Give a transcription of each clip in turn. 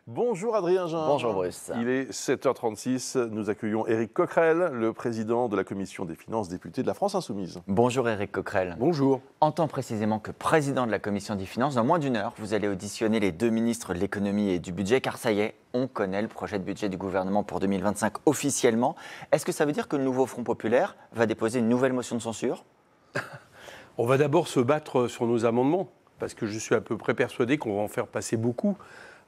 Bonjour Adrien Jean. Bonjour Bruce. Il est 7h36. Nous accueillons Éric Coquerel, le président de la Commission des finances député de la France Insoumise. Bonjour Éric Coquerel. Bonjour. En tant précisément que président de la Commission des finances, dans moins d'une heure, vous allez auditionner les deux ministres de l'économie et du budget, car ça y est, on connaît le projet de budget du gouvernement pour 2025 officiellement. Est-ce que ça veut dire que le nouveau Front populaire va déposer une nouvelle motion de censure ? On va d'abord se battre sur nos amendements, parce que je suis à peu près persuadé qu'on va en faire passer beaucoup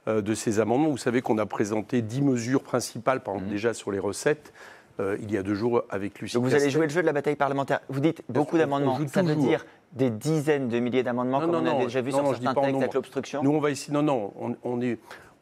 de ces amendements. Vous savez qu'on a présenté 10 mesures principales, par exemple déjà sur les recettes, il y a 2 jours avec Lucie. Donc vous allez jouer le jeu de la bataille parlementaire. Vous dites beaucoup d'amendements, ça veut dire des dizaines de milliers d'amendements, comme on a déjà vu sur certains textes avec l'obstruction ? Nous, on va essayer.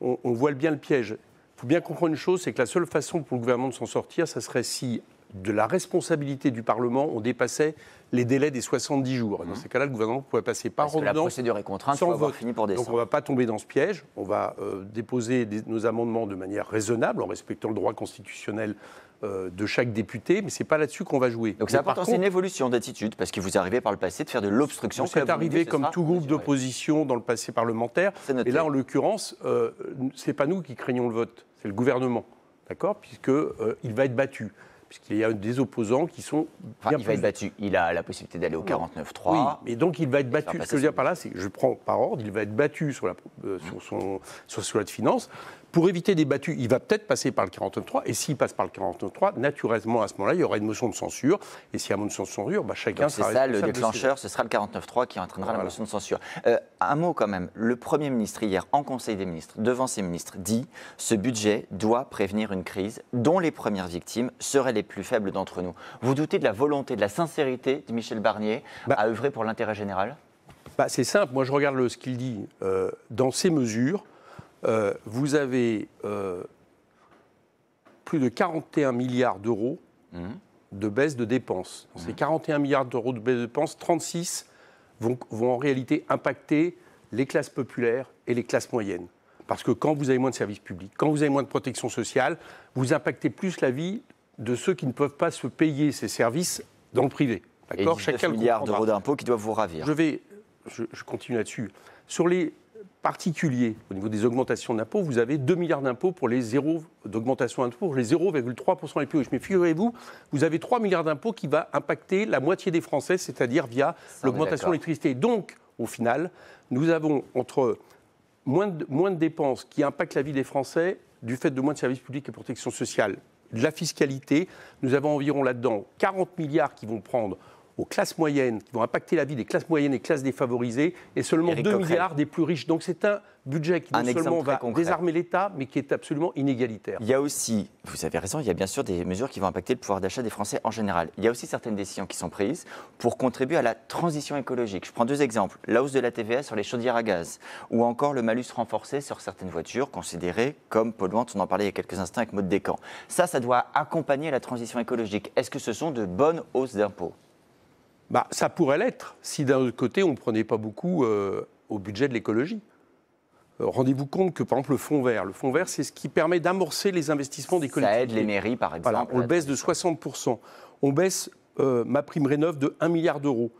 On voit bien le piège. Il faut bien comprendre une chose, c'est que la seule façon pour le gouvernement de s'en sortir, ça serait si, de la responsabilité du Parlement, on dépassait les délais des 70 jours. Et dans ces cas-là, le gouvernement pourrait passer par ordonnance. Parce que la procédure est contrainte, sans il faut avoir vote. fini pour décembre. Donc on ne va pas tomber dans ce piège. On va déposer nos amendements de manière raisonnable, en respectant le droit constitutionnel de chaque député, mais ce n'est pas là-dessus qu'on va jouer. Donc c'est important, c'est une évolution d'attitude, parce que vous arrivez par le passé de faire de l'obstruction. C'est arrivé comme tout groupe d'opposition dans le passé parlementaire. Et là, en l'occurrence, ce n'est pas nous qui craignons le vote, c'est le gouvernement, d'accord, puisqu'il va être battu. Puisqu'il y a des opposants qui sont... il va être battu. Il a la possibilité d'aller au 49.3. Oui, mais donc il va être battu. Ce que je veux dire par là, c'est que je prends par ordre, il va être battu sur la loi de finances. Pour éviter des battus, il va peut-être passer par le 49.3. Et s'il passe par le 49.3, naturellement, à ce moment-là, il y aura une motion de censure. Et s'il y a une motion de censure, chacun sera responsable. C'est ça, le déclencheur, ce sera le 49.3 qui entraînera la motion de censure. Un mot quand même. Le Premier ministre, hier, en Conseil des ministres, devant ses ministres, dit « Ce budget doit prévenir une crise dont les premières victimes seraient les plus faibles d'entre nous ». Vous doutez de la volonté, de la sincérité de Michel Barnier à œuvrer pour l'intérêt général ? C'est simple. Moi, je regarde ce qu'il dit. Dans ces mesures, vous avez plus de 41 milliards d'euros de baisse de dépenses. Dans ces 41 milliards d'euros de baisse de dépenses, 36 vont en réalité impacter les classes populaires et les classes moyennes. Parce que quand vous avez moins de services publics, quand vous avez moins de protection sociale, vous impactez plus la vie de ceux qui ne peuvent pas se payer ces services dans le privé. D'accord ? Et 19 milliards d'euros d'impôts qui doivent vous ravir. Je continue là-dessus. Sur les particuliers, au niveau des augmentations d'impôts, vous avez 2 milliards d'impôts pour les 0 d'augmentation d'impôts pour les 0,3% les plus riches. Mais figurez-vous, vous avez 3 milliards d'impôts qui va impacter la moitié des Français, c'est-à-dire via l'augmentation de l'électricité. Donc, au final, nous avons entre moins de dépenses qui impactent la vie des Français du fait de moins de services publics et protection sociale, de la fiscalité. Nous avons environ là-dedans 40 milliards qui vont prendre aux classes moyennes, qui vont impacter la vie des classes moyennes et classes défavorisées, et seulement 2 milliards des plus riches. Donc c'est un budget qui non seulement va désarmer l'État, mais qui est absolument inégalitaire. Il y a aussi, vous avez raison, il y a bien sûr des mesures qui vont impacter le pouvoir d'achat des Français en général. Il y a aussi certaines décisions qui sont prises pour contribuer à la transition écologique. Je prends 2 exemples, la hausse de la TVA sur les chaudières à gaz, ou encore le malus renforcé sur certaines voitures considérées comme polluantes. On en parlait il y a quelques instants avec Maud Descamps. Ça doit accompagner la transition écologique. Est-ce que ce sont de bonnes hausses d'impôts ? Ça pourrait l'être si d'un autre côté on ne prenait pas beaucoup au budget de l'écologie. Rendez-vous compte que par exemple le fonds vert, c'est ce qui permet d'amorcer les investissements des collectivités. Ça aide les mairies par exemple. Voilà, on le baisse de 60%. On baisse ma prime rénov' de 1 milliard d'euros,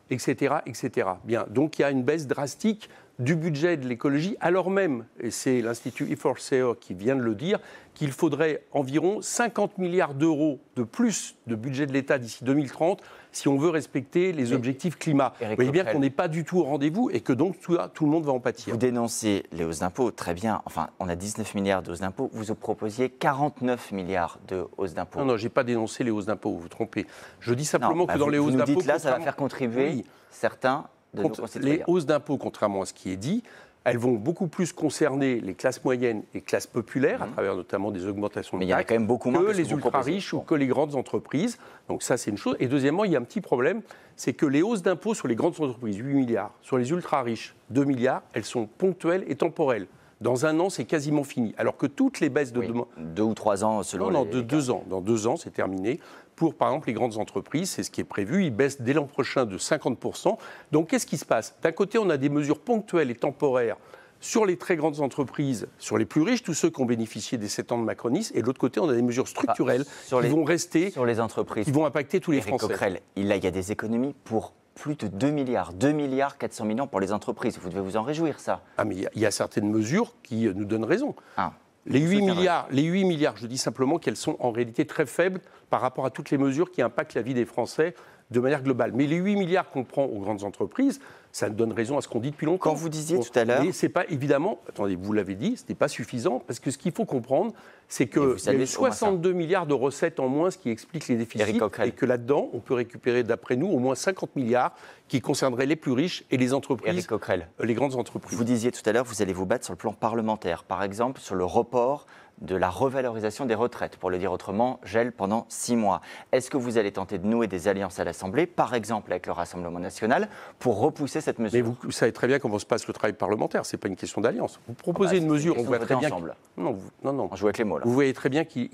etc., etc. Bien, donc il y a une baisse drastique du budget de l'écologie, alors même, et c'est l'Institut E4CE qui vient de le dire, qu'il faudrait environ 50 milliards d'euros de plus de budget de l'État d'ici 2030 si on veut respecter les objectifs climat. Vous voyez bien qu'on n'est pas du tout au rendez-vous et que donc tout le monde va en pâtir. Vous dénoncez les hausses d'impôts, très bien. Enfin, on a 19 milliards de hausses d'impôts. Vous proposiez 49 milliards de hausses d'impôts. Non, je n'ai pas dénoncé les hausses d'impôts, vous vous trompez. Je dis simplement que dans les hausses d'impôts... Vous dites là, ça va faire contribuer certains de nos concitoyens. Les hausses d'impôts, contrairement à ce qui est dit, elles vont beaucoup plus concerner les classes moyennes et classes populaires, à travers notamment des augmentations de taxes, quand même beaucoup moins que les ultra-riches ou que les grandes entreprises. Donc ça, c'est une chose. Et deuxièmement, il y a un petit problème, c'est que les hausses d'impôts sur les grandes entreprises, 8 milliards, sur les ultra-riches, 2 milliards, elles sont ponctuelles et temporelles. Dans 1 an, c'est quasiment fini. Alors que toutes les baisses de... 2 ou 3 ans selon Non, 2 ans. Dans 2 ans, c'est terminé. Pour, par exemple, les grandes entreprises, c'est ce qui est prévu. Ils baissent dès l'an prochain de 50%. Donc, qu'est-ce qui se passe ? D'un côté, on a des mesures ponctuelles et temporaires sur les très grandes entreprises, sur les plus riches, tous ceux qui ont bénéficié des 7 ans de macronisme. Et de l'autre côté, on a des mesures structurelles qui vont rester, sur les entreprises, qui vont impacter tous les Français. Coquerel, il y a des économies pour plus de 2 milliards. 2 milliards 400 millions pour les entreprises. Vous devez vous en réjouir, ça. Ah, mais il y a certaines mesures qui nous donnent raison. Ah. Les 8 milliards, je dis simplement qu'elles sont en réalité très faibles par rapport à toutes les mesures qui impactent la vie des Français de manière globale. Mais les 8 milliards qu'on prend aux grandes entreprises, ça donne raison à ce qu'on dit depuis longtemps. Quand vous disiez tout à l'heure... Mais c'est pas, évidemment, attendez, vous l'avez dit, ce n'est pas suffisant, parce que ce qu'il faut comprendre, c'est qu'il y a eu 62 milliards de recettes en moins, ce qui explique les déficits, et que là-dedans, on peut récupérer, d'après nous, au moins 50 milliards qui concerneraient les plus riches et les entreprises, Éric Coquerel, les grandes entreprises. Vous disiez tout à l'heure, vous allez vous battre sur le plan parlementaire, par exemple sur le report de la revalorisation des retraites, pour le dire autrement, gel pendant 6 mois. Est-ce que vous allez tenter de nouer des alliances à l'Assemblée, par exemple avec le Rassemblement national, pour repousser cette mesure? Mais vous savez très bien comment se passe le travail parlementaire, ce n'est pas une question d'alliance. Vous proposez une mesure, on voit très bien... Non. On joue avec les mots, là. Vous voyez très bien qui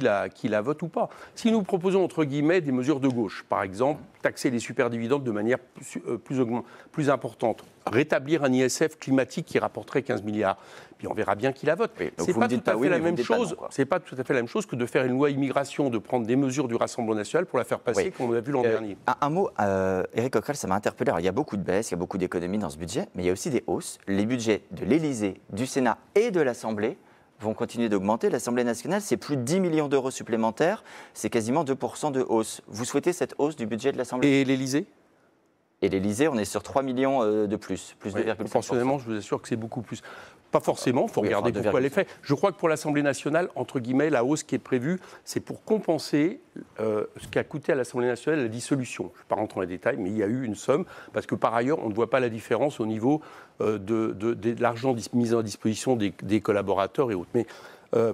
la vote ou pas. Si nous proposons, entre guillemets, des mesures de gauche, par exemple, taxer les superdividendes de manière plus importante, rétablir un ISF climatique qui rapporterait 15 milliards, puis on verra bien qui la vote. Oui, c'est pas tout à fait la même chose. C'est pas tout à fait la même chose que de faire une loi immigration, de prendre des mesures du Rassemblement national pour la faire passer, comme on l'a vu l'an dernier. Un mot, Éric Coquerel, ça m'a interpellé. Alors, il y a beaucoup de baisses, il y a beaucoup d'économies dans ce budget, mais il y a aussi des hausses. Les budgets de l'Élysée, du Sénat et de l'Assemblée vont continuer d'augmenter. L'Assemblée nationale, c'est plus de 10 millions d'euros supplémentaires, c'est quasiment 2% de hausse. Vous souhaitez cette hausse du budget de l'Assemblée? Et l'Élysée? Et l'Élysée, on est sur 3 millions de plus 2,5%. Proportionnellement, je vous assure que c'est beaucoup plus. Pas forcément, il faut regarder pourquoi elle est faite. Je crois que pour l'Assemblée nationale, entre guillemets, la hausse qui est prévue, c'est pour compenser ce qu'a coûté à l'Assemblée nationale la dissolution. Je ne vais pas rentrer dans les détails, mais il y a eu une somme, parce que par ailleurs, on ne voit pas la différence au niveau de l'argent mis à disposition des collaborateurs et autres. Mais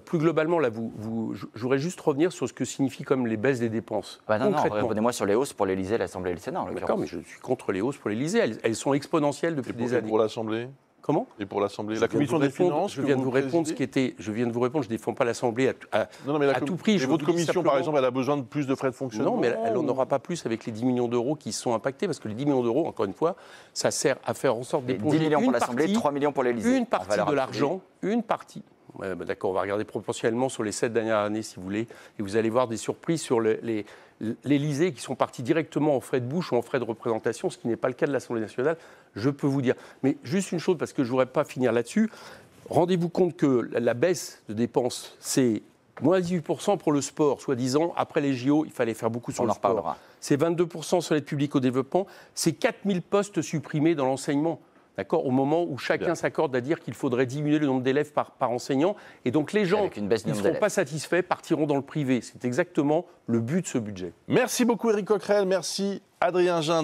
plus globalement, là, je voudrais juste revenir sur ce que signifient comme les baisses des dépenses. Non, revenez-moi sur les hausses pour l'Élysée, l'Assemblée et le Sénat. D'accord, mais je suis contre les hausses pour l'Élysée. Elles sont exponentielles depuis des années. Et pour l'Assemblée? Comment? Et pour l'Assemblée, la commission des finances. Je viens de vous répondre ce qui était. Je viens de vous répondre. Je ne défends pas l'Assemblée à tout prix. Et votre commission, par exemple, elle a besoin de plus de frais de fonctionnement? Non, mais elle n'en aura pas plus avec les 10 millions d'euros qui sont impactés, parce que les 10 millions d'euros, encore une fois, ça sert à faire en sorte d'éponger 10 millions pour l'Assemblée, 3 millions pour l'Élysée. Une partie de l'argent, une partie. Ouais, bah d'accord, on va regarder proportionnellement sur les 7 dernières années, si vous voulez, et vous allez voir des surprises sur l'Élysée qui sont partis directement en frais de bouche ou en frais de représentation, ce qui n'est pas le cas de l'Assemblée nationale, je peux vous dire. Mais juste une chose, parce que je ne voudrais pas finir là-dessus, rendez-vous compte que la baisse de dépenses, c'est moins 18% pour le sport, soi-disant, après les JO, il fallait faire beaucoup sur le sport. C'est 22% sur l'aide publique au développement, c'est 4000 postes supprimés dans l'enseignement. D'accord, au moment où chacun s'accorde à dire qu'il faudrait diminuer le nombre d'élèves par enseignant. Et donc les gens qui ne seront pas satisfaits partiront dans le privé. C'est exactement le but de ce budget. Merci beaucoup Éric Coquerel, merci Adrien Gindon.